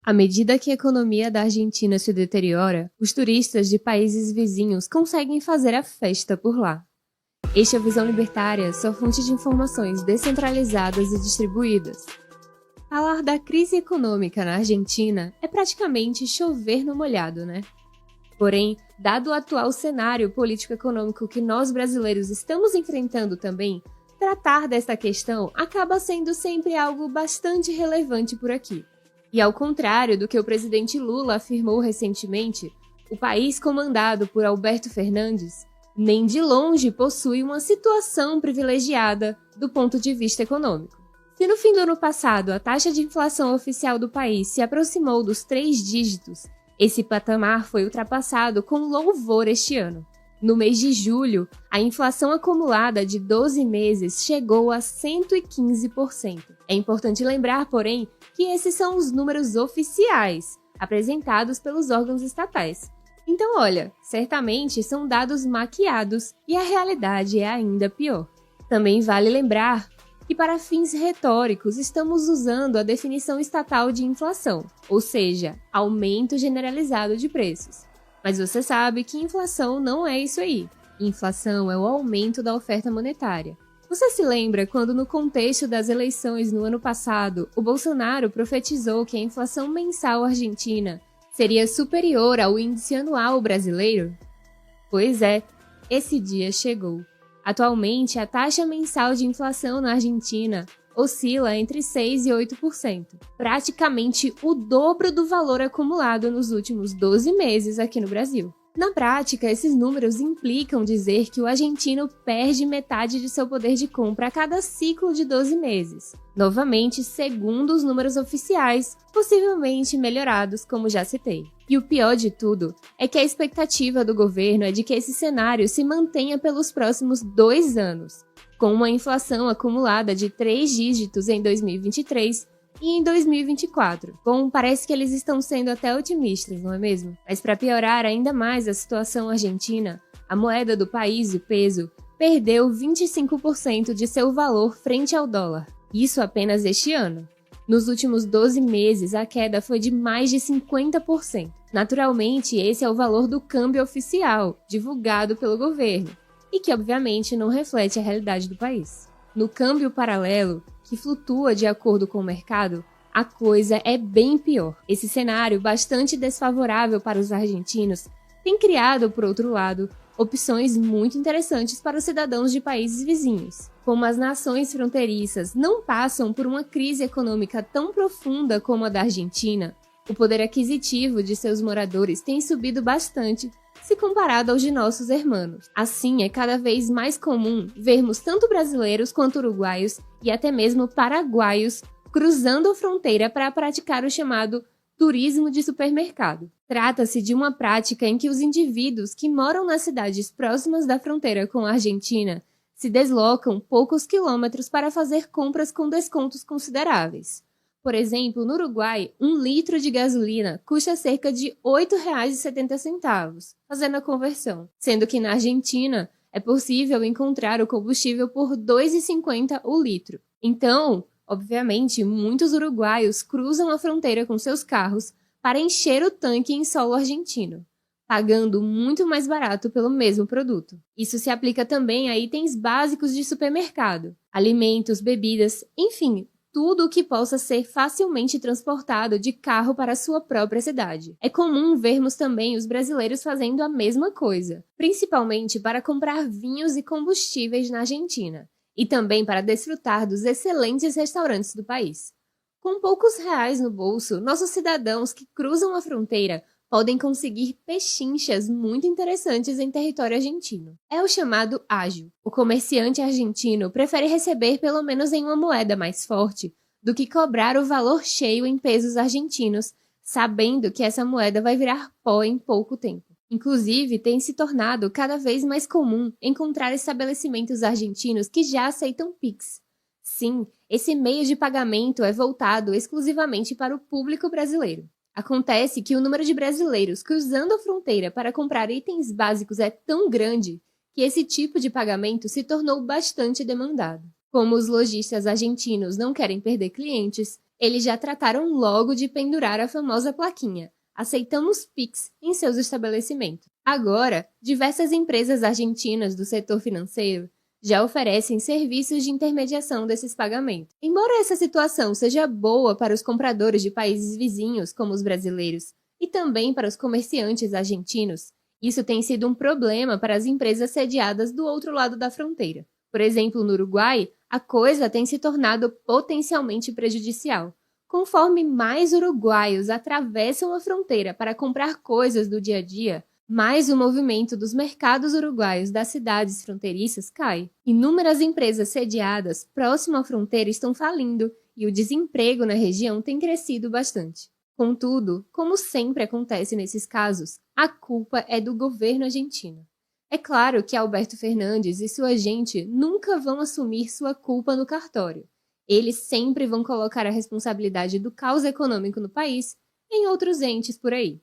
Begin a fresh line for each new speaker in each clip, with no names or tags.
À medida que a economia da Argentina se deteriora, os turistas de países vizinhos conseguem fazer a festa por lá. Este é a Visão Libertária, sua fonte de informações descentralizadas e distribuídas. Falar da crise econômica na Argentina é praticamente chover no molhado, né? Porém, dado o atual cenário político-econômico que nós brasileiros estamos enfrentando também, tratar desta questão acaba sendo sempre algo bastante relevante por aqui. E ao contrário do que o presidente Lula afirmou recentemente, o país comandado por Alberto Fernandes nem de longe possui uma situação privilegiada do ponto de vista econômico. Se no fim do ano passado a taxa de inflação oficial do país se aproximou dos 3 dígitos, esse patamar foi ultrapassado com louvor este ano. No mês de julho, a inflação acumulada de 12 meses chegou a 115%. É importante lembrar, porém, que esses são os números oficiais, apresentados pelos órgãos estatais. Então, olha, certamente são dados maquiados e a realidade é ainda pior. Também vale lembrar que para fins retóricos estamos usando a definição estatal de inflação, ou seja, aumento generalizado de preços. Mas você sabe que inflação não é isso aí. Inflação é o aumento da oferta monetária. Você se lembra quando, no contexto das eleições no ano passado, o Bolsonaro profetizou que a inflação mensal argentina seria superior ao índice anual brasileiro? Pois é, esse dia chegou. Atualmente, a taxa mensal de inflação na Argentina oscila entre 6% e 8%, praticamente o dobro do valor acumulado nos últimos 12 meses aqui no Brasil. Na prática, esses números implicam dizer que o argentino perde metade de seu poder de compra a cada ciclo de 12 meses. Novamente, segundo os números oficiais, possivelmente melhorados, como já citei. E o pior de tudo é que a expectativa do governo é de que esse cenário se mantenha pelos próximos 2 anos, com uma inflação acumulada de 3 dígitos em 2023 e em 2024. Bom, parece que eles estão sendo até otimistas, não é mesmo? Mas para piorar ainda mais a situação argentina, a moeda do país, o peso, perdeu 25% de seu valor frente ao dólar. Isso apenas este ano. Nos últimos 12 meses, a queda foi de mais de 50%. Naturalmente, esse é o valor do câmbio oficial, divulgado pelo governo, e que obviamente não reflete a realidade do país. No câmbio paralelo, que flutua de acordo com o mercado, a coisa é bem pior. Esse cenário, bastante desfavorável para os argentinos, tem criado, por outro lado, opções muito interessantes para os cidadãos de países vizinhos. Como as nações fronteiriças não passam por uma crise econômica tão profunda como a da Argentina, o poder aquisitivo de seus moradores tem subido bastante se comparado aos de nossos irmãos. Assim, é cada vez mais comum vermos tanto brasileiros quanto uruguaios e até mesmo paraguaios cruzando a fronteira para praticar o chamado turismo de supermercado. Trata-se de uma prática em que os indivíduos que moram nas cidades próximas da fronteira com a Argentina se deslocam poucos quilômetros para fazer compras com descontos consideráveis. Por exemplo, no Uruguai, 1 litro de gasolina custa cerca de R$ 8,70, fazendo a conversão, sendo que na Argentina é possível encontrar o combustível por R$ 2,50 o litro. Então, obviamente, muitos uruguaios cruzam a fronteira com seus carros para encher o tanque em solo argentino, pagando muito mais barato pelo mesmo produto. Isso se aplica também a itens básicos de supermercado, alimentos, bebidas, enfim, tudo o que possa ser facilmente transportado de carro para sua própria cidade. É comum vermos também os brasileiros fazendo a mesma coisa, principalmente para comprar vinhos e combustíveis na Argentina, e também para desfrutar dos excelentes restaurantes do país. Com poucos reais no bolso, nossos cidadãos que cruzam a fronteira podem conseguir pechinchas muito interessantes em território argentino. É o chamado ágio. O comerciante argentino prefere receber pelo menos em uma moeda mais forte do que cobrar o valor cheio em pesos argentinos, sabendo que essa moeda vai virar pó em pouco tempo. Inclusive, tem se tornado cada vez mais comum encontrar estabelecimentos argentinos que já aceitam Pix. Sim, esse meio de pagamento é voltado exclusivamente para o público brasileiro. Acontece que o número de brasileiros cruzando a fronteira para comprar itens básicos é tão grande que esse tipo de pagamento se tornou bastante demandado. Como os lojistas argentinos não querem perder clientes, Eles já trataram logo de pendurar a famosa plaquinha "Aceitamos Pix" em seus estabelecimentos. Agora, diversas empresas argentinas do setor financeiro já oferecem serviços de intermediação desses pagamentos. Embora essa situação seja boa para os compradores de países vizinhos, como os brasileiros, e também para os comerciantes argentinos, isso tem sido um problema para as empresas sediadas do outro lado da fronteira. Por exemplo, no Uruguai, a coisa tem se tornado potencialmente prejudicial. Conforme mais uruguaios atravessam a fronteira para comprar coisas do dia a dia, mais o movimento dos mercados uruguaios das cidades fronteiriças cai. Inúmeras empresas sediadas próximo à fronteira estão falindo e o desemprego na região tem crescido bastante. Contudo, como sempre acontece nesses casos, a culpa é do governo argentino. É claro que Alberto Fernandes e sua gente nunca vão assumir sua culpa no cartório. Eles sempre vão colocar a responsabilidade do caos econômico no país em outros entes por aí.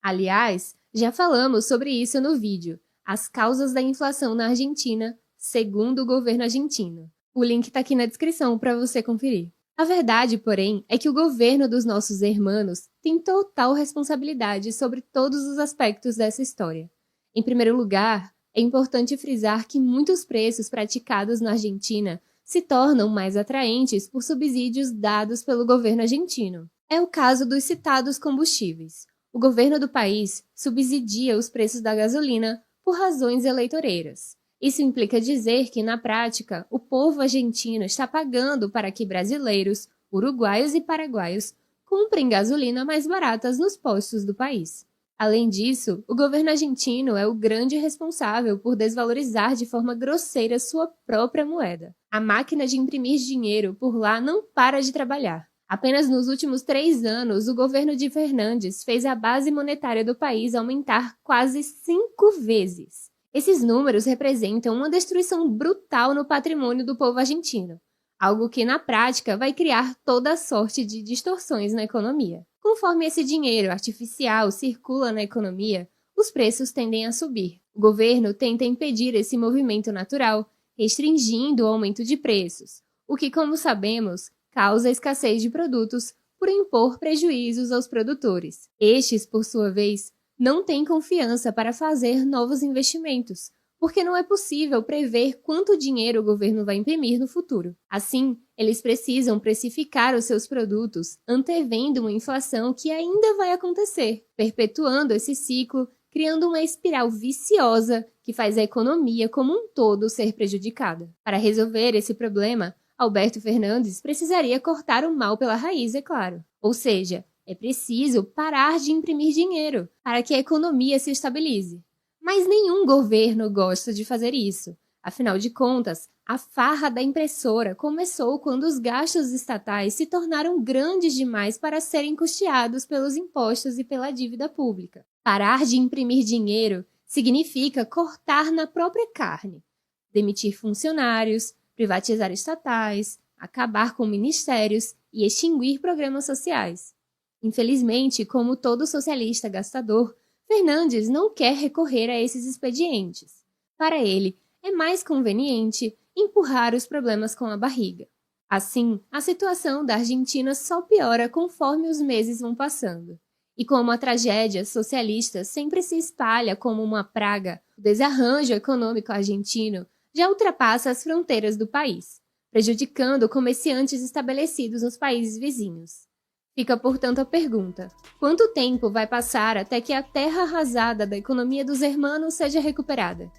Aliás, já falamos sobre isso no vídeo, As Causas da Inflação na Argentina, segundo o governo argentino. O link está aqui na descrição para você conferir. A verdade, porém, é que o governo dos nossos hermanos tem total responsabilidade sobre todos os aspectos dessa história. Em primeiro lugar, é importante frisar que muitos preços praticados na Argentina se tornam mais atraentes por subsídios dados pelo governo argentino. É o caso dos citados combustíveis. O governo do país subsidia os preços da gasolina por razões eleitoreiras. Isso implica dizer que, na prática, o povo argentino está pagando para que brasileiros, uruguaios e paraguaios comprem gasolina mais baratas nos postos do país. Além disso, o governo argentino é o grande responsável por desvalorizar de forma grosseira sua própria moeda. A máquina de imprimir dinheiro por lá não para de trabalhar. Apenas nos últimos 3 anos, o governo de Fernandes fez a base monetária do país aumentar quase 5 vezes. Esses números representam uma destruição brutal no patrimônio do povo argentino, algo que, na prática, vai criar toda sorte de distorções na economia. Conforme esse dinheiro artificial circula na economia, os preços tendem a subir. O governo tenta impedir esse movimento natural, restringindo o aumento de preços, o que, como sabemos, causa escassez de produtos por impor prejuízos aos produtores. Estes, por sua vez, não têm confiança para fazer novos investimentos, porque não é possível prever quanto dinheiro o governo vai imprimir no futuro. Assim, eles precisam precificar os seus produtos, antevendo uma inflação que ainda vai acontecer, perpetuando esse ciclo, criando uma espiral viciosa que faz a economia como um todo ser prejudicada. Para resolver esse problema, Alberto Fernandes precisaria cortar o mal pela raiz, é claro. Ou seja, é preciso parar de imprimir dinheiro para que a economia se estabilize. Mas nenhum governo gosta de fazer isso. Afinal de contas, a farra da impressora começou quando os gastos estatais se tornaram grandes demais para serem custeados pelos impostos e pela dívida pública. Parar de imprimir dinheiro significa cortar na própria carne, demitir funcionários, privatizar estatais, acabar com ministérios e extinguir programas sociais. Infelizmente, como todo socialista gastador, Fernandes não quer recorrer a esses expedientes. Para ele, é mais conveniente empurrar os problemas com a barriga. Assim, a situação da Argentina só piora conforme os meses vão passando. E como a tragédia socialista sempre se espalha como uma praga, o desarranjo econômico argentino já ultrapassa as fronteiras do país, prejudicando comerciantes estabelecidos nos países vizinhos. Fica, portanto, a pergunta: quanto tempo vai passar até que a terra arrasada da economia dos hermanos seja recuperada?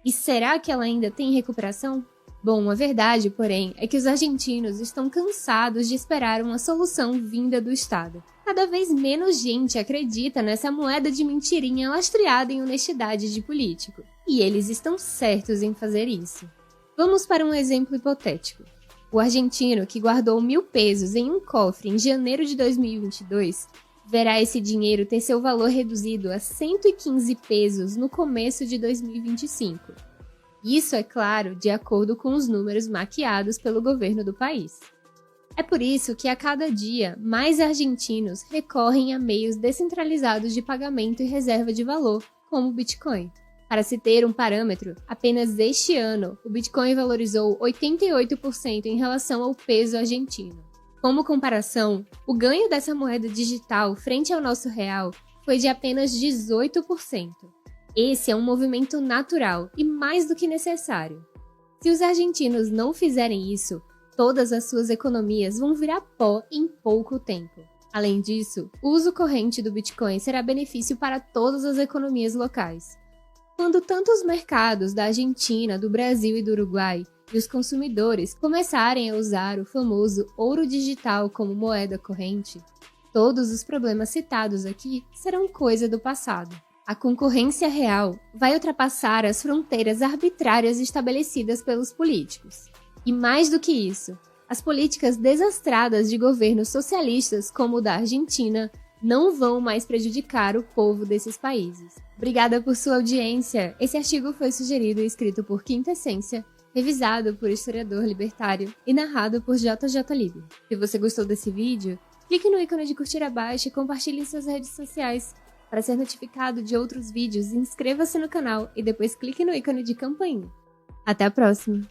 E será que ela ainda tem recuperação? Bom, a verdade, porém, é que os argentinos estão cansados de esperar uma solução vinda do Estado. Cada vez menos gente acredita nessa moeda de mentirinha lastreada em honestidade de político. E eles estão certos em fazer isso. Vamos para um exemplo hipotético. O argentino que guardou 1.000 pesos em um cofre em janeiro de 2022 verá esse dinheiro ter seu valor reduzido a 115 pesos no começo de 2025. Isso, é claro, de acordo com os números maquiados pelo governo do país. É por isso que a cada dia mais argentinos recorrem a meios descentralizados de pagamento e reserva de valor, como o Bitcoin. Para se ter um parâmetro, apenas este ano o Bitcoin valorizou 88% em relação ao peso argentino. Como comparação, o ganho dessa moeda digital frente ao nosso real foi de apenas 18%. Esse é um movimento natural e mais do que necessário. Se os argentinos não fizerem isso, todas as suas economias vão virar pó em pouco tempo. Além disso, o uso corrente do Bitcoin será benefício para todas as economias locais. Quando tanto os mercados da Argentina, do Brasil e do Uruguai e os consumidores começarem a usar o famoso ouro digital como moeda corrente, todos os problemas citados aqui serão coisa do passado. A concorrência real vai ultrapassar as fronteiras arbitrárias estabelecidas pelos políticos. E mais do que isso, as políticas desastradas de governos socialistas como o da Argentina não vão mais prejudicar o povo desses países. Obrigada por sua audiência. Esse artigo foi sugerido e escrito por Quinta Essência, revisado por historiador libertário e narrado por JJ Lib. Se você gostou desse vídeo, clique no ícone de curtir abaixo e compartilhe em suas redes sociais. Para ser notificado de outros vídeos, inscreva-se no canal e depois clique no ícone de campainha. Até a próxima!